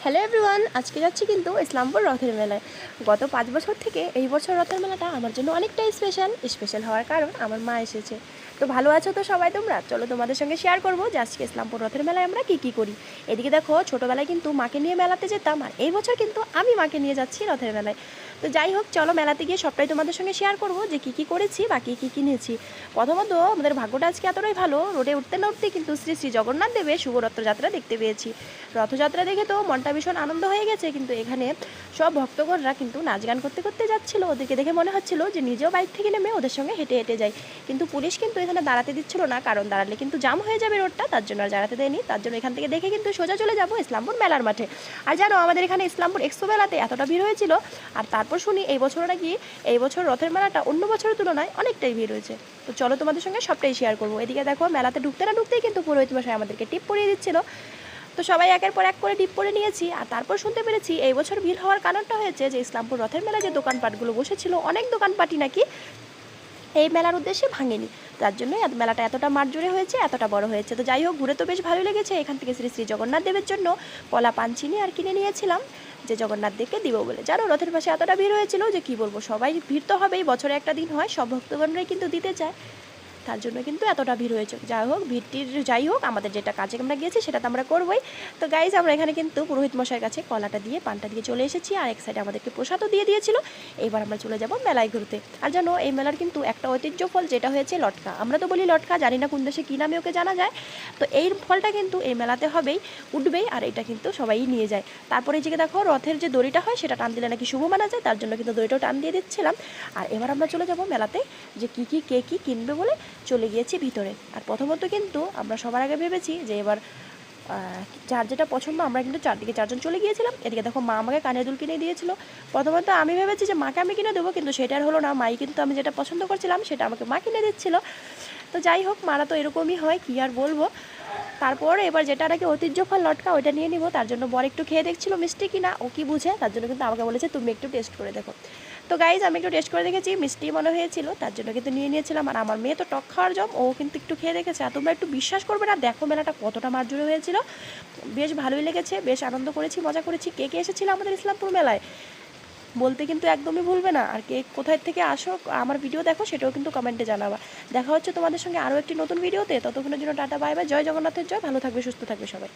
Hello everyone, আজকে যাচ্ছি কিন্তু ইসলামপুর রথের মেলায়। গত 5 বছর থেকে এই বছর রথের মেলাটা আমার জন্য অনেকটাই স্পেশাল হওয়ার কারণ আমার মা এসেছে। তো ভালো আছো তো সবাই তোমরা? চলো তোমাদের সঙ্গে শেয়ার করবো যে আজকে ইসলামপুর রথের মেলায় আমরা কী করি। এদিকে দেখো, ছোটোবেলায় কিন্তু মাকে নিয়ে মেলাতে যেতাম, আর এই বছর কিন্তু আমি মাকে নিয়ে যাচ্ছি রথের মেলায়। তো যাই হোক, চলো মেলাতে গিয়ে সবটাই তোমাদের সঙ্গে শেয়ার করবো যে কী করেছি বা কী কিনেছি। প্রথমত আমাদের ভাগ্যটা আজকে এতটাই ভালো, রোডে উঠতে না উঠতেই কিন্তু শ্রী শ্রী জগন্নাথ দেবের শুভ রথযাত্রা দেখতে পেয়েছি। রথযাত্রা দেখে তো মনটা ভীষণ আনন্দ হয়ে গেছে, কিন্তু এখানে সব ভক্তগণরা কিন্তু নাচ গান করতে করতে যাচ্ছিলো। ওদেরকে দেখে মনে হচ্ছিল যে নিজেও বাইক থেকে নেমে ওদের সঙ্গে হেঁটে হেঁটে যাই, কিন্তু পুলিশ কিন্তু এখানে দাঁড়াতে দিচ্ছিল না, কারণ দাঁড়ালে কিন্তু জাম হয়ে যাবে রোডটা, তার জন্য আর দাঁড়াতে দেয়নি। তার জন্য এখান থেকে দেখে কিন্তু সোজা চলে যাবো ইসলামপুর মেলার মাঠে। আর জানো, আমাদের এখানে ইসলামপুর এক্সপো মেলাতে এতটা ভিড় হয়েছিল, আর তারপর শুনি এই বছর নাকি এই বছর রথের মেলাটা অন্য বছরের তুলনায় অনেকটাই ভিড় হয়েছে। তো চলো তোমাদের সঙ্গে সবটাই শেয়ার করবো। এদিকে দেখো, মেলাতে ঢুকতে না ঢুকতেই কিন্তু পুরোহিত মশাই আমাদেরকে টিপ পরিয়ে দিচ্ছিল। তো সবাই একের পর এক করে টিপ পরে নিয়েছি, আর তারপর শুনতে পেরেছি এই বছর ভিড় হওয়ার কারণটা হয়েছে যে ইসলামপুর রথের মেলায় যে দোকানপাটগুলো বসেছিল, অনেক দোকানপাটই নাকি এই মেলার উদ্দেশ্যে ভাঙেনি, তার জন্যই মেলাটা এতটা মাঠ জুড়ে হয়েছে, এতটা বড় হয়েছে। তো যাই হোক, ঘুরে তো বেশ ভালো লেগেছে। এখান থেকে শ্রী শ্রী জগন্নাথ দেবের জন্য কলা পান চিনি আর কিনে নিয়েছিলাম, যে জগন্নাথ দেবকে দিব বলে। জানো, রথের পাশে এতটা ভিড় হয়েছিল যে কি বলবো, সবাই ভিড় তো হবেই, বছরে একটা দিন হয়, সব ভক্তগণরাই কিন্তু দিতে চায়, তার জন্য কিন্তু এতটা ভিড় হয়েছে। যাই হোক আমাদের যেটা কাজে আমরা গিয়েছি সেটা তো আমরা করবোই। তো গাইজ, আমরা এখানে কিন্তু পুরোহিত মশাইয়ের কাছে কলাটা দিয়ে পানটা দিয়ে চলে এসেছি, আর এক সাইডে আমাদেরকে প্রসাদও দিয়ে দিয়েছিল। এবার আমরা চলে যাব মেলায় ঘুরতে। আর জানো, এই মেলার কিন্তু একটা ঐতিহ্য ফল যেটা হয়েছে লটকা, আমরা তো বলি লটকা, জানি না কোন দেশে কী নামে ওকে জানা যায়। তো এই ফলটা কিন্তু এই মেলাতে হবেই, উঠবেই, আর এটা কিন্তু সবাই নিয়ে যায়। তারপরে এই যে দেখো, রথের যে দড়িটা হয় সেটা টান দিলে নাকি শুভ মানা যায়, তার জন্য কিন্তু দড়িটাও টান দিয়ে দিচ্ছিলাম। আর এবার আমরা চলে যাব মেলাতে, যে কে কী কিনবে বলে চলে গিয়েছি ভিতরে। আর প্রথমত কিন্তু আমরা সবার আগে ভেবেছি যে এবার যার যেটা পছন্দ, আমরা কিন্তু চারদিকে চারজন চলে গিয়েছিলাম। এদিকে দেখো, মা আমাকে কানের দুল কিনে দিয়েছিল। প্রথমত আমি ভেবেছি যে মাকে আমি কিনে দেবো, কিন্তু সেটা আর হলো না। মাই কিন্তু আমি যেটা পছন্দ করছিলাম সেটা আমাকে মা কিনে দিচ্ছিল। তো যাই হোক, মারা তো এরকমই হয়, কী আর বলবো। তারপর এবার যেটা নাকি ঐতিহ্য ফল লটকা, ওইটা নিয়ে নিব। তার জন্য বর একটু খেয়ে দেখছিল মিষ্টি কিনা, ও কি বুঝে, তার জন্য কিন্তু আমাকে বলেছে তুমি একটু টেস্ট করে দেখো। তো গাইজ, আমি একটু টেস্ট করে দেখেছি, মিষ্টি মনে হয়েছিল, তার জন্য কিন্তু নিয়ে নিয়েছিলাম। আর আমার মেয়ে তো টক খাওয়ার জম, ও কিন্তু একটু খেয়ে দেখেছে। আর তোমরা একটু বিশ্বাস করবে না, দেখো মেলাটা কতটা মার জুড়ে হয়েছিল, বেশ ভালোই লেগেছে, বেশ আনন্দ করেছি, মজা করেছি। কে এসেছিল আমাদের ইসলামপুর মেলায় বলতে কিন্তু একদমই ভুলবে না। আর কে কোথায় থেকে আসো, আমার ভিডিও দেখো, সেটাও কিন্তু কমেন্টে জানাবা। দেখা হচ্ছে তোমাদের সঙ্গে আরও একটি নতুন ভিডিওতে। ততক্ষণের জন্য টাটা, বাই বাই, জয় জগন্নাথের জয়। ভালো থাকবে, সুস্থ থাকবে সবাই।